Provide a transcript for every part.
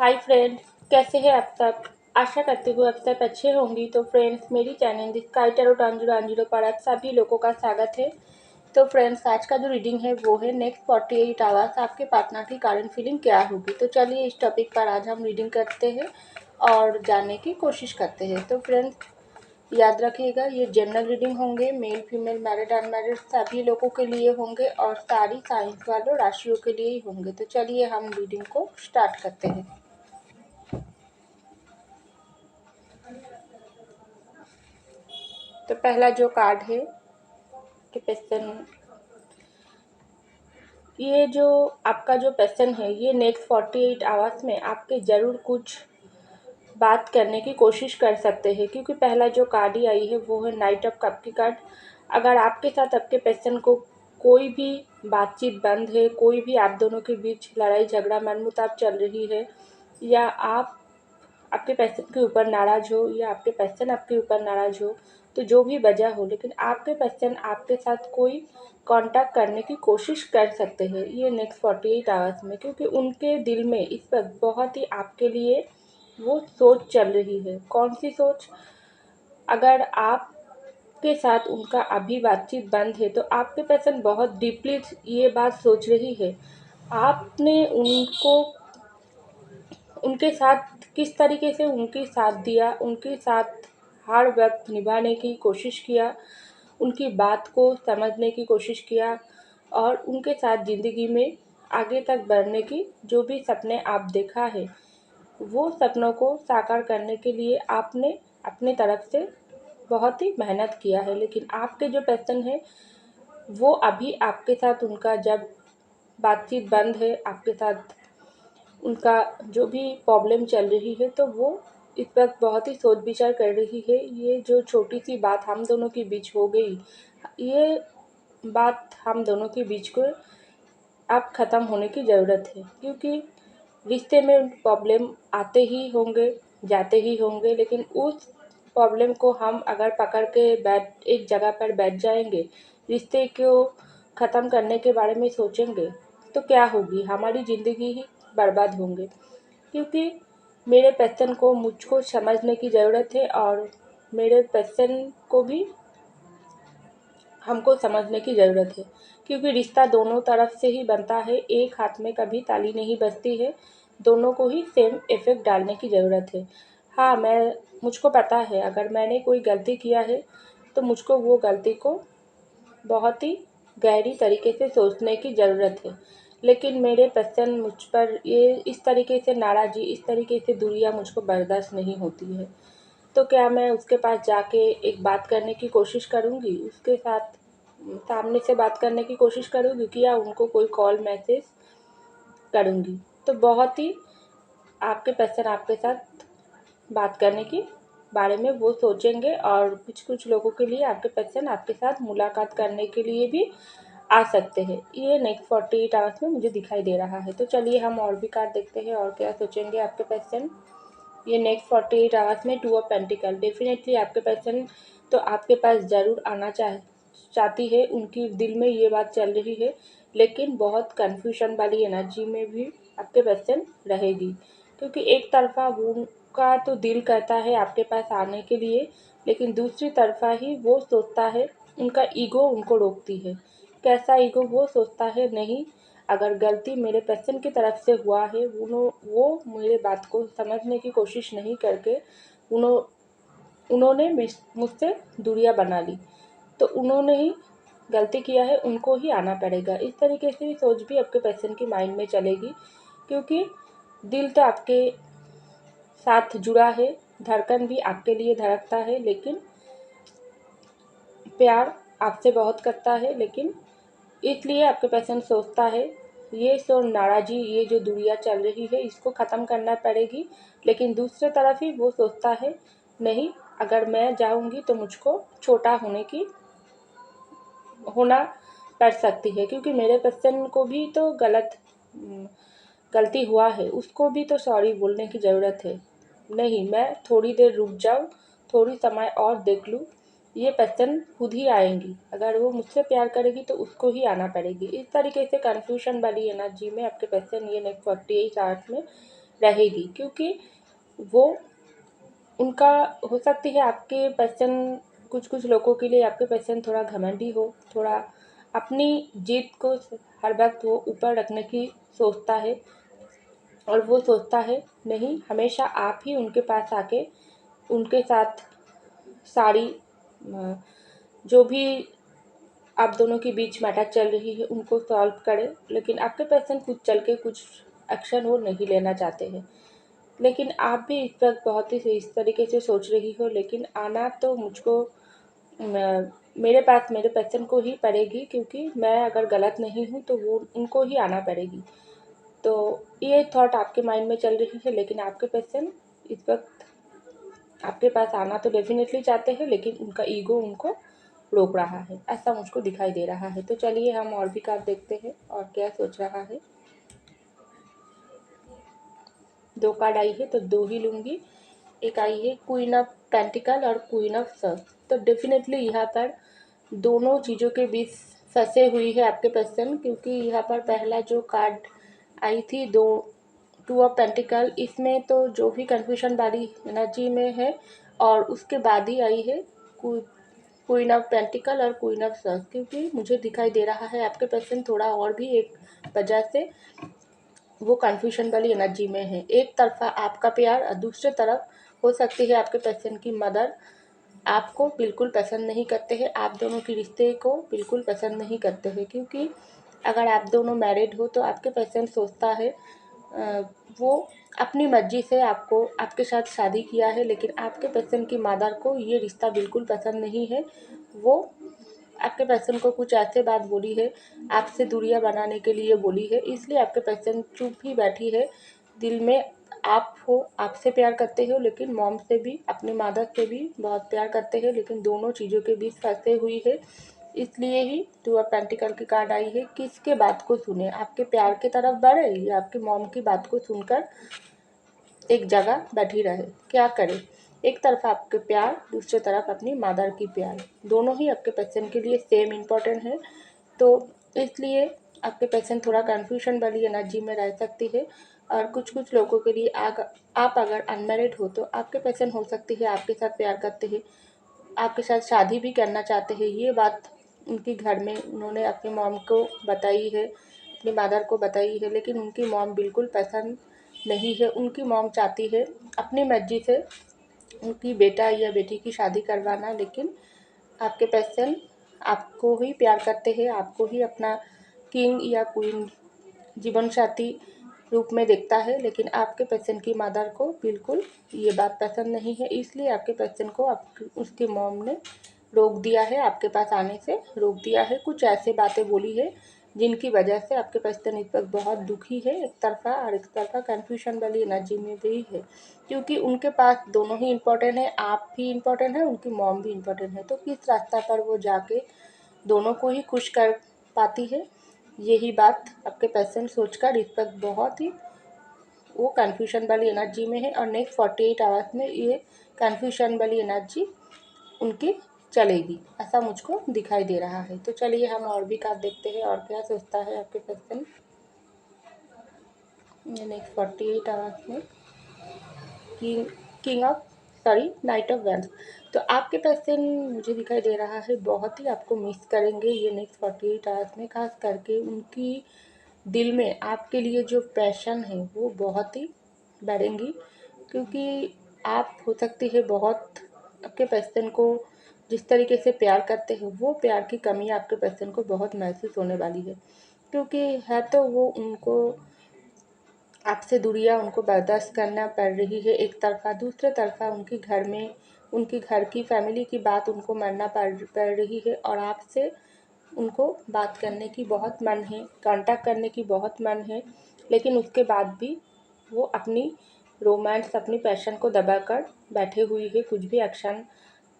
Hi friends, कैसे हैं आप सब। आशा करती हूँ आप सब अच्छे होंगी। तो फ्रेंड्स, मेरी चैनल स्काई टैरो 1010 पर आप सभी लोगों का स्वागत है। तो फ्रेंड्स, आज का जो रीडिंग है वो है नेक्स्ट 48 आवर्स आपके पार्टनर की करंट फीलिंग क्या होगी। तो चलिए इस टॉपिक पर आज हम रीडिंग करते हैं और जानने की कोशिश करते हैं। तो फ्रेंड्स, याद रखिएगा ये जनरल रीडिंग होंगे, मेल फीमेल मैरिड अनमैरिड सभी लोगों के लिए होंगे और सारी साइंस वालों राशियों के लिए ही होंगे। तो चलिए हम रीडिंग को स्टार्ट करते हैं। तो पहला जो कार्ड है कि पर्सन, ये जो आपका जो पर्सन है ये नेक्स्ट 48 आवर्स में आपके ज़रूर कुछ बात करने की कोशिश कर सकते हैं, क्योंकि पहला जो कार्ड ही आई है वो है नाइट ऑफ कप की कार्ड। अगर आपके साथ आपके पर्सन को कोई भी बातचीत बंद है, कोई भी आप दोनों के बीच लड़ाई झगड़ा मनमुटाव चल रही है, या आप आपके पर्सन के ऊपर नाराज़ हो या आपके पर्सन आपके ऊपर नाराज़ हो, तो जो भी वजह हो, लेकिन आपके पर्सन आपके साथ कोई कांटेक्ट करने की कोशिश कर सकते हैं ये नेक्स्ट 48 आवर्स में, क्योंकि उनके दिल में इस वक्त बहुत ही आपके लिए वो सोच चल रही है। कौन सी सोच? अगर आपके साथ उनका अभी बातचीत बंद है तो आपके पर्सन बहुत डीपली ये बात सोच रही है, आपने उनको उनके साथ किस तरीके से उनके साथ दिया, उनके साथ हर वक्त निभाने की कोशिश किया, उनकी बात को समझने की कोशिश किया और उनके साथ ज़िंदगी में आगे तक बढ़ने की जो भी सपने आप देखा है, वो सपनों को साकार करने के लिए आपने अपने तरफ से बहुत ही मेहनत किया है। लेकिन आपके जो पर्सन है वो अभी आपके साथ उनका जब बातचीत बंद है, आपके साथ उनका जो भी प्रॉब्लम चल रही है, तो वो इस वक्त बहुत ही सोच विचार कर रही है। ये जो छोटी सी बात हम दोनों के बीच हो गई, ये बात हम दोनों के बीच को अब ख़त्म होने की ज़रूरत है, क्योंकि रिश्ते में प्रॉब्लम आते ही होंगे, जाते ही होंगे, लेकिन उस प्रॉब्लम को हम अगर पकड़ के बैठ एक जगह पर बैठ जाएंगे, रिश्ते को ख़त्म करने के बारे में सोचेंगे, तो क्या होगी, हमारी ज़िंदगी ही बर्बाद होंगे। क्योंकि मेरे पर्सन को मुझको समझने की ज़रूरत है और मेरे पर्सन को भी हमको समझने की ज़रूरत है, क्योंकि रिश्ता दोनों तरफ से ही बनता है। एक हाथ में कभी ताली नहीं बजती है, दोनों को ही सेम इफ़ेक्ट डालने की ज़रूरत है। हाँ, मुझको पता है अगर मैंने कोई गलती किया है तो मुझको वो गलती को बहुत ही गहरी तरीके से सोचने की ज़रूरत है। लेकिन मेरे पर्सन मुझ पर ये इस तरीके से नाराज़गी, इस तरीके से दूरियां मुझको बर्दाश्त नहीं होती है। तो क्या मैं उसके पास जाके एक बात करने की कोशिश करूँगी, उसके साथ सामने से बात करने की कोशिश करूँगी कि या उनको कोई कॉल मैसेज करूँगी। तो बहुत ही आपके पर्सन आपके साथ बात करने की बारे में वो सोचेंगे और कुछ कुछ लोगों के लिए आपके पर्सन आपके साथ मुलाकात करने के लिए भी आ सकते हैं। ये नेक्स्ट 48 आवर्स में मुझे दिखाई दे रहा है। तो चलिए हम और भी कार्ड देखते हैं और क्या सोचेंगे आपके पर्सन ये नेक्स्ट 48 आवर्स में। 2 ऑफ पेंटिकल, डेफिनेटली आपके पर्सन तो आपके पास ज़रूर आना चाहती है, उनकी दिल में ये बात चल रही है, लेकिन बहुत कन्फ्यूजन वाली एनर्जी में भी आपके पर्सन रहेगी, क्योंकि एक तरफा वो उनका तो दिल करता है आपके पास आने के लिए, लेकिन दूसरी तरफा ही वो सोचता है, उनका ईगो उनको रोकती है। कैसा ईगो? वो सोचता है नहीं, अगर गलती मेरे पर्सन की तरफ से हुआ है, वो मेरे बात को समझने की कोशिश नहीं करके उन्होंने मुझसे दूरियां बना ली, तो उन्होंने ही गलती किया है, उनको ही आना पड़ेगा। इस तरीके से सोच भी आपके पर्सन की माइंड में चलेगी, क्योंकि दिल तो आपके साथ जुड़ा है, धड़कन भी आपके लिए धड़कता है, लेकिन प्यार आपसे बहुत करता है, लेकिन इसलिए आपके पर्सन सोचता है ये सो नाराज़गी, ये जो दूरियां चल रही है इसको ख़त्म करना पड़ेगी, लेकिन दूसरे तरफ ही वो सोचता है नहीं, अगर मैं जाऊंगी तो मुझको छोटा होना पड़ सकती है, क्योंकि मेरे पर्सन को भी तो गलती हुआ है, उसको भी तो सॉरी बोलने की ज़रूरत है। नहीं, मैं थोड़ी देर रुक जाऊँ, थोड़ी समय और देख लूँ, ये पर्सन खुद ही आएंगी, अगर वो मुझसे प्यार करेगी तो उसको ही आना पड़ेगी। इस तरीके से कन्फ्यूजन वाली एनर्जी में आपके पर्सन ये नेक्स्ट 48 आवर्स में रहेगी, क्योंकि वो उनका हो सकती है आपके पर्सन, कुछ लोगों के लिए आपके पर्सन थोड़ा घमंडी हो, थोड़ा अपनी जीत को हर वक्त वो ऊपर रखने की सोचता है, और वो सोचता है नहीं, हमेशा आप ही उनके पास आके उनके साथ सारी जो भी आप दोनों के बीच मैटर चल रही है उनको सॉल्व करें। लेकिन आपके पर्सन खुद चल के कुछ एक्शन वो नहीं लेना चाहते हैं। लेकिन आप भी इस वक्त बहुत ही इस तरीके से सोच रही हो, लेकिन आना तो मुझको मेरे पास मेरे पर्सन को ही पड़ेगी, क्योंकि मैं अगर गलत नहीं हूँ तो वो उनको ही आना पड़ेगी। तो ये थॉट आपके माइंड में चल रही है, लेकिन आपके पर्सन इस वक्त आपके पास आना तो डेफिनेटली चाहते हैं, लेकिन उनका ईगो उनको रोक रहा है, ऐसा मुझको दिखाई दे रहा है। तो चलिए हम और भी कार्ड देखते हैं और क्या सोच रहा है। 2 कार्ड आई है तो 2 ही लूँगी। एक आई है क्वीन ऑफ पेंटिकल और क्वीन ऑफ सॉर्ड्स। तो डेफिनेटली यहाँ पर दोनों चीज़ों के बीच फंसे हुई है आपके पर्सन, क्योंकि यहाँ पर पहला जो कार्ड आई थी 2 ऑफ पेंटिकल, इसमें तो जो भी कन्फ्यूजन वाली एनर्जी में है, और उसके बाद ही आई है क्वीन ऑफ पेंटिकल और क्वीन ऑफ सॉर्ड्स, क्योंकि मुझे दिखाई दे रहा है आपके पर्सन थोड़ा और भी एक वजह से वो कन्फ्यूजन वाली एनर्जी में है। एक तरफा आपका प्यार और दूसरे तरफ हो सकती है आपके पर्सन की मदर आपको बिल्कुल पसंद नहीं करते हैं, आप दोनों के रिश्ते को बिल्कुल पसंद नहीं करते हैं, क्योंकि अगर आप दोनों मैरिड हो तो आपके पर्सन सोचता है वो अपनी मर्जी से आपको आपके साथ शादी किया है, लेकिन आपके पर्सन की मदर को ये रिश्ता बिल्कुल पसंद नहीं है। वो आपके पर्सन को कुछ ऐसे बात बोली है, आपसे दूरियां बनाने के लिए बोली है, इसलिए आपके पर्सन चुप ही बैठी है। दिल में आप हो, आपसे प्यार करते हो, लेकिन मॉम से भी, अपनी मदर से भी बहुत प्यार करते हैं, लेकिन दोनों चीज़ों के बीच फंसे हुई है। इसलिए ही 2 ऑफ पेंटिकल की कार्ड आई है। किसके बात को सुने, आपके प्यार की तरफ बढ़े या आपकी मॉम की बात को सुनकर एक जगह बैठी रहे, क्या करे। एक तरफ आपके प्यार, दूसरी तरफ अपनी मदर की प्यार, दोनों ही आपके पर्सन के लिए सेम इम्पोर्टेंट है। तो इसलिए आपके पर्सन थोड़ा कन्फ्यूजन वाली एनर्जी में रह सकती है। और कुछ लोगों के लिए आप अगर अनमैरिड हो तो आपके पर्सन हो सकती है आपके साथ प्यार करते हैं, आपके साथ शादी भी करना चाहते हैं। ये बात उनके घर में उन्होंने अपनी मॉम को बताई है, अपनी मदर को बताई है, लेकिन उनकी मॉम बिल्कुल पसंद नहीं है। उनकी मॉम चाहती है अपनी मर्जी से उनकी बेटा या बेटी की शादी करवाना, लेकिन आपके पर्सन आपको ही प्यार करते हैं, आपको ही अपना किंग या क्वीन जीवन साथी रूप में देखता है, लेकिन आपके पर्सन की मदर को बिल्कुल ये बात पसंद नहीं है। इसलिए आपके पर्सन को उसकी मॉम ने रोक दिया है, आपके पास आने से रोक दिया है। कुछ ऐसे बातें बोली है जिनकी वजह से आपके पर्सन इस वक्त बहुत दुखी है, एक तरफा, और एक तरफा कन्फ्यूजन वाली एनर्जी में भी है, क्योंकि उनके पास दोनों ही इम्पोर्टेंट है, आप भी इम्पोर्टेंट है, उनकी मॉम भी इम्पोर्टेंट है। तो किस रास्ता पर वो जाके दोनों को ही खुश कर पाती है, यही बात आपके पर्सन सोचकर इस वक्त बहुत ही वो कन्फ्यूजन वाली एनर्जी में है, और नेक्स्ट 48 आवर्स में ये कन्फ्यूजन वाली एनर्जी उनकी चलेगी, ऐसा मुझको दिखाई दे रहा है। तो चलिए हम और भी कार्ड देखते हैं और क्या सोचता है आपके पर्सन नेक्स्ट 48 आवर्स में। King of night of wands. तो आपके पर्सन मुझे दिखाई दे रहा है बहुत ही आपको मिस करेंगे ये नेक्स्ट 48 आवर्स में, खास करके उनकी दिल में आपके लिए जो पैशन है वो बहुत ही बढ़ेंगी, क्योंकि आप हो सकती है बहुत आपके पर्सन को जिस तरीके से प्यार करते हैं वो प्यार की कमी आपके पर्सन को बहुत महसूस होने वाली है, क्योंकि है तो वो उनको आपसे दूरियां उनको बर्दाश्त करना पड़ रही है एक तरफा, दूसरे तरफा उनके घर में उनकी घर की फैमिली की बात उनको मानना पड़ रही है, और आपसे उनको बात करने की बहुत मन है, कांटेक्ट करने की बहुत मन है, लेकिन उसके बाद भी वो अपनी रोमांस, अपनी पैशन को दबाकर बैठे हुई है। कुछ भी एक्शन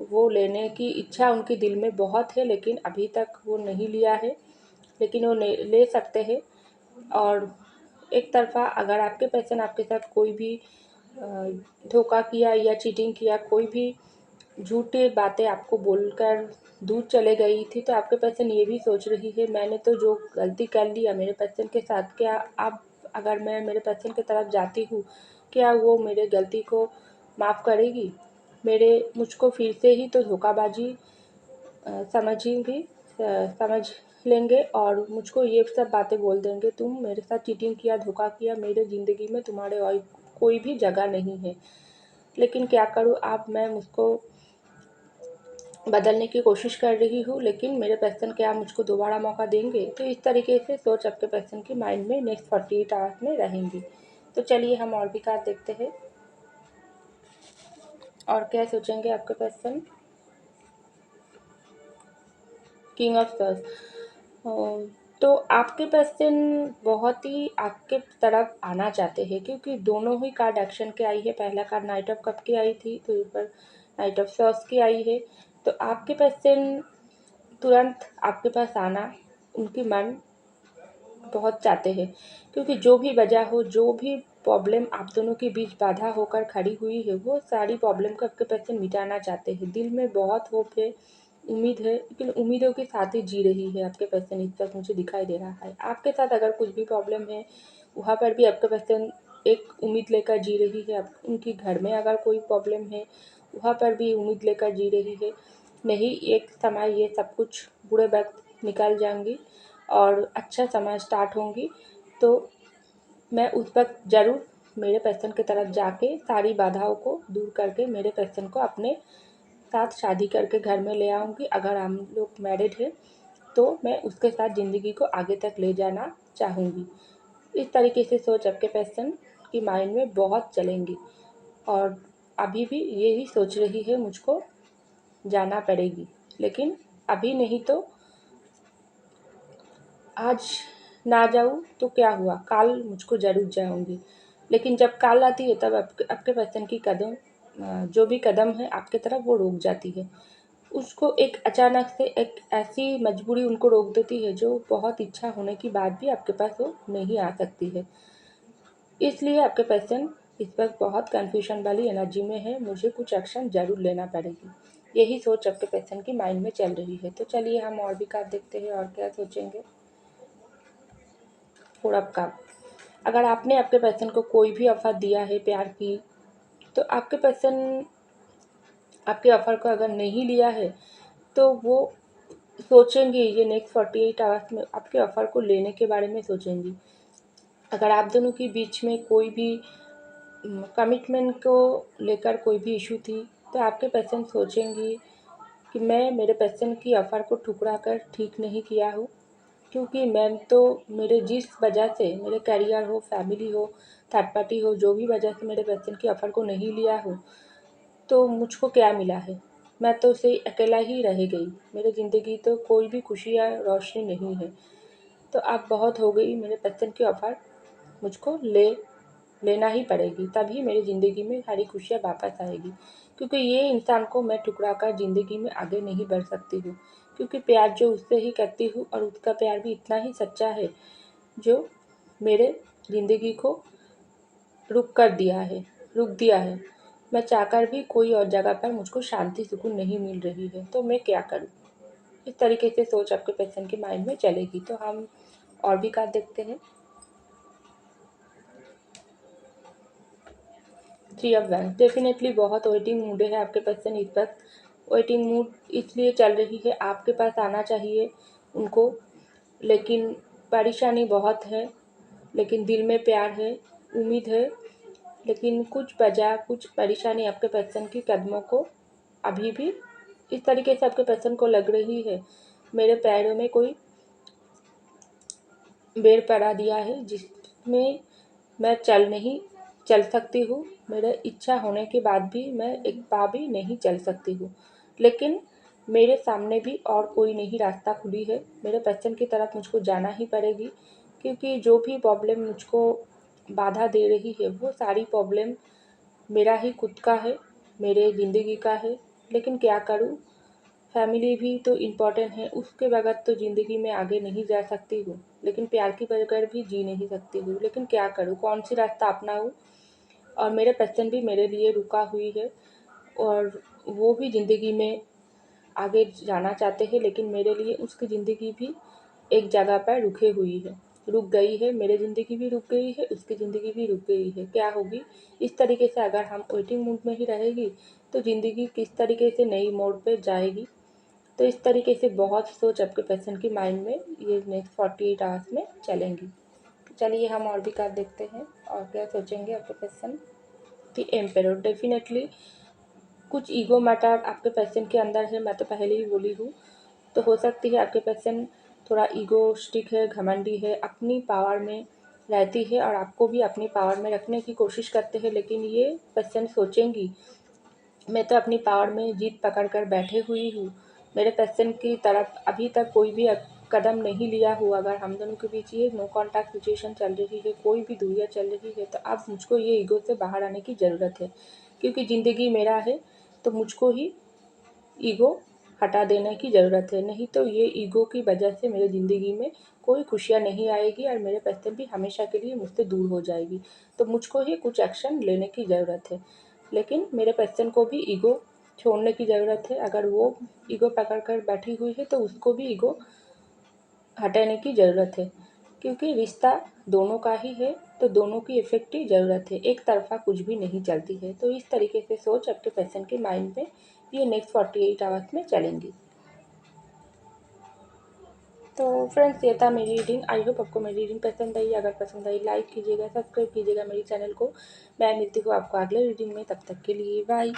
वो लेने की इच्छा उनके दिल में बहुत है, लेकिन अभी तक वो नहीं लिया है, लेकिन वो ले सकते हैं। और एक तरफा अगर आपके पर्सन आपके साथ कोई भी धोखा किया या चीटिंग किया, कोई भी झूठे बातें आपको बोलकर दूर चले गई थी, तो आपके पर्सन ये भी सोच रही है मैंने तो जो गलती कर लिया मेरे पर्सन के साथ, क्या अगर मैं मेरे पर्सन की तरफ जाती हूँ, क्या वो मेरे गलती को माफ़ करेगी? मुझको फिर से ही तो धोखाबाजी समझ लेंगे और मुझको ये सब बातें बोल देंगे, तुम मेरे साथ चीटिंग किया, धोखा किया, मेरे ज़िंदगी में तुम्हारे और कोई भी जगह नहीं है। लेकिन क्या करूँ अब मैं मुझको बदलने की कोशिश कर रही हूँ, लेकिन मेरे पर्सन क्या मुझको दोबारा मौका देंगे? तो इस तरीके से सोच आपके पर्सन की माइंड में नेक्स्ट 48 आवर्स में रहेंगी। तो चलिए हम और भी कार्ड देखते हैं और क्या सोचेंगे आपके पर्सन। King of swords. तो आपके पर्सन बहुत ही आपके तरफ आना चाहते हैं, क्योंकि दोनों ही कार्ड एक्शन के आई है। पहला कार्ड नाइट ऑफ कप की आई थी, तो ऊपर नाइट ऑफ सॉर्ड्स की आई है। तो आपके पर्सन तुरंत आपके पास आना उनकी मन बहुत चाहते हैं, क्योंकि जो भी वजह हो, जो भी प्रॉब्लम आप दोनों के बीच बाधा होकर खड़ी हुई है, वो सारी प्रॉब्लम को आपके पर्सन मिटाना चाहते हैं। दिल में बहुत होप है, उम्मीद है, लेकिन उम्मीदों के साथ ही जी रही है आपके पर्सन। इस वक्त मुझे दिखाई दे रहा है आपके साथ अगर कुछ भी प्रॉब्लम है, वहाँ पर भी आपके पर्सन एक उम्मीद लेकर जी रही है। उनकी घर में अगर कोई प्रॉब्लम है, वहाँ पर भी उम्मीद लेकर जी रही है। नहीं, एक समय ये सब कुछ बुरे वक्त निकल जाएंगी और अच्छा समय स्टार्ट होंगी। तो मैं उस वक्त ज़रूर मेरे पर्सन की तरफ जाके सारी बाधाओं को दूर करके मेरे पर्सन को अपने साथ शादी करके घर में ले आऊँगी। अगर हम लोग मैरिड हैं, तो मैं उसके साथ ज़िंदगी को आगे तक ले जाना चाहूँगी। इस तरीके से सोच आपके पर्सन की माइंड में बहुत चलेंगी और अभी भी यही सोच रही है, मुझको जाना पड़ेगी, लेकिन अभी नहीं तो आज ना जाऊँ तो क्या हुआ, कल मुझको ज़रूर जाऊँगी। लेकिन जब कल आती है तब आपके आपके पर्सन की कदम जो भी कदम है आपके तरफ, वो रुक जाती है। उसको एक अचानक से एक ऐसी मजबूरी उनको रोक देती है, जो बहुत इच्छा होने के बाद भी आपके पास वो नहीं आ सकती है। इसलिए आपके पर्सन इस वक्त बहुत कन्फ्यूजन वाली एनर्जी में है, मुझे कुछ एक्शन ज़रूर लेना पड़ेगी। यही सोच आपके पर्सन की माइंड में चल रही है। तो चलिए हम और भी कार्ड देखते हैं और क्या सोचेंगे। और आपका, अगर आपने आपके पर्सन को कोई भी ऑफर दिया है प्यार की, तो आपके पर्सन आपके ऑफर को अगर नहीं लिया है, तो वो सोचेंगे ये नेक्स्ट 48 आवर्स में आपके ऑफर को लेने के बारे में सोचेंगी। अगर आप दोनों के बीच में कोई भी कमिटमेंट को लेकर कोई भी इशू थी, तो आपके पर्सन सोचेंगी कि मैं मेरे पर्सन की ऑफ़र को ठुकरा कर ठीक नहीं किया हूँ, क्योंकि मैं तो मेरे जिस वजह से मेरे करियर हो, फैमिली हो, थर्ड पार्टी हो, जो भी वजह से मेरे पर्सन की ऑफ़र को नहीं लिया हूँ, तो मुझको क्या मिला है? मैं तो उसे अकेला ही रह गई। मेरी ज़िंदगी तो कोई भी खुशी या रोशनी नहीं है। तो अब बहुत हो गई, मेरे पर्सन की ऑफ़र मुझको लेना ही पड़ेगी, तभी मेरी ज़िंदगी में सारी खुशियाँ वापस आएगी। क्योंकि ये इंसान को मैं ठुकरा कर ज़िंदगी में आगे नहीं बढ़ सकती हूँ, क्योंकि प्यार जो उससे ही करती हूँ और उसका प्यार भी इतना ही सच्चा है, जो मेरे ज़िंदगी को रुक दिया है। मैं चाहकर भी कोई और जगह पर मुझको शांति सुकून नहीं मिल रही है, तो मैं क्या करूँ? इस तरीके से सोच आपके पर्सन के माइंड में चलेगी। तो हम और भी कार्ड देखते हैं। थ्री ऑफ वैंस, डेफिनेटली बहुत वेटिंग मूड है आपके पर्सन इस वक्त। वेटिंग मूड इसलिए चल रही है, आपके पास आना चाहिए उनको, लेकिन परेशानी बहुत है। लेकिन दिल में प्यार है, उम्मीद है, लेकिन कुछ वजह कुछ परेशानी आपके पर्सन की कदमों को अभी भी इस तरीके से आपके पर्सन को लग रही है, मेरे पैरों में कोई बेर पड़ा दिया है, जिसमें मैं चल सकती हूँ। मेरे इच्छा होने के बाद भी मैं एक पा भी नहीं चल सकती हूँ। लेकिन मेरे सामने भी और कोई नहीं रास्ता खुली है, मेरे पर्सन की तरफ मुझको जाना ही पड़ेगी, क्योंकि जो भी प्रॉब्लम मुझको बाधा दे रही है, वो सारी प्रॉब्लम मेरा ही खुद का है, मेरे ज़िंदगी का है। लेकिन क्या करूँ, फैमिली भी तो इम्पोर्टेंट है, उसके बगैर तो ज़िंदगी में आगे नहीं जा सकती हूँ। लेकिन प्यार के बगैर भी जी नहीं सकती हूँ। लेकिन क्या करूँ, कौन सी रास्ता अपनाऊँ? और मेरे पर्सन भी मेरे लिए रुका हुई है और वो भी ज़िंदगी में आगे जाना चाहते हैं, लेकिन मेरे लिए उसकी ज़िंदगी भी एक जगह पर रुकी हुई है। रुक गई है, मेरी ज़िंदगी भी रुक गई है, उसकी ज़िंदगी भी रुक गई है, क्या होगी? इस तरीके से अगर हम वेटिंग मूड में ही रहेगी तो ज़िंदगी किस तरीके से नई मोड़ पे जाएगी। तो इस तरीके से बहुत सोच आपके पर्सन की माइंड में ये नेक्स्ट 48 आवर्स में चलेंगी। तो चलिए हम और भी कार्ड देखते हैं और क्या सोचेंगे आपके पर्सन। द एम्पेरर, डेफिनेटली कुछ ईगो मैटर आपके पर्सन के अंदर है, मैं तो पहले ही बोली हूँ। तो हो सकती है आपके पर्सन थोड़ा ईगोस्टिक है, घमंडी है, अपनी पावर में रहती है और आपको भी अपनी पावर में रखने की कोशिश करते हैं। लेकिन ये पर्सन सोचेंगी मैं तो अपनी पावर में जीत पकड़ कर बैठे हुई हूँ, मेरे पर्सन की तरफ अभी तक कोई भी कदम नहीं लिया हुआ। अगर हम दोनों के बीच ये नो कॉन्टैक्ट सिचुएशन चल रही है, कोई भी दूरियाँ चल रही है, तो अब मुझको ये ईगो से बाहर आने की ज़रूरत है, क्योंकि ज़िंदगी मेरा है तो मुझको ही ईगो हटा देने की ज़रूरत है। नहीं तो ये ईगो की वजह से मेरे ज़िंदगी में कोई खुशियाँ नहीं आएगी और मेरे पर्सन भी हमेशा के लिए मुझसे दूर हो जाएगी। तो मुझको ही कुछ एक्शन लेने की ज़रूरत है, लेकिन मेरे पर्सन को भी ईगो छोड़ने की ज़रूरत है। अगर वो ईगो पकड़ कर बैठी हुई है तो उसको भी ईगो हटाने की ज़रूरत है, क्योंकि रिश्ता दोनों का ही है तो दोनों की इफ़ेक्टिव ज़रूरत है, एक तरफ़ा कुछ भी नहीं चलती है। तो इस तरीके से सोच आपके पर्सन के माइंड में ये नेक्स्ट 48 आवर्स में चलेंगी। तो फ्रेंड्स, ये था मेरी रीडिंग। आई होप आपको मेरी रीडिंग पसंद आई। अगर पसंद आई लाइक कीजिएगा, सब्सक्राइब कीजिएगा मेरी चैनल को। मैं मिलती हूँ आपको अगले रीडिंग में, तब तक के लिए बाय।